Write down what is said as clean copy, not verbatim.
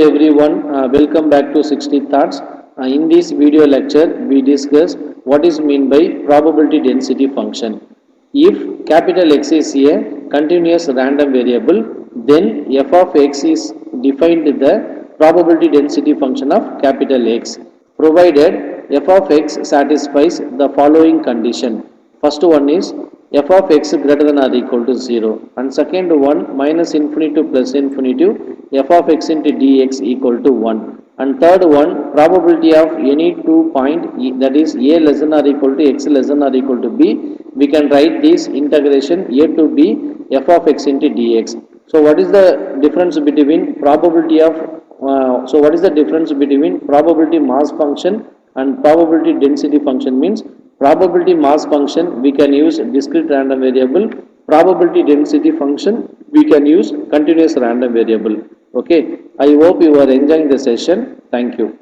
Everyone, welcome back to 60 Thoughts. In this video lecture, we discuss what is meant by probability density function. If capital X is a continuous random variable, then f of x is defined the probability density function of capital X, provided f of x satisfies the following condition. First one is f of x greater than or equal to 0, and second one minus infinity to plus infinity f of x into dx equal to 1, and third one probability of any 2 point that is a less than or equal to x less than or equal to b. We can write this integration a to b f of x into dx. So what is the difference between probability of what is the difference between probability mass function and probability density function? Means probability mass function we can use discrete random variable, probability density function we can use continuous random variable. Okay, I hope you are enjoying the session. Thank you.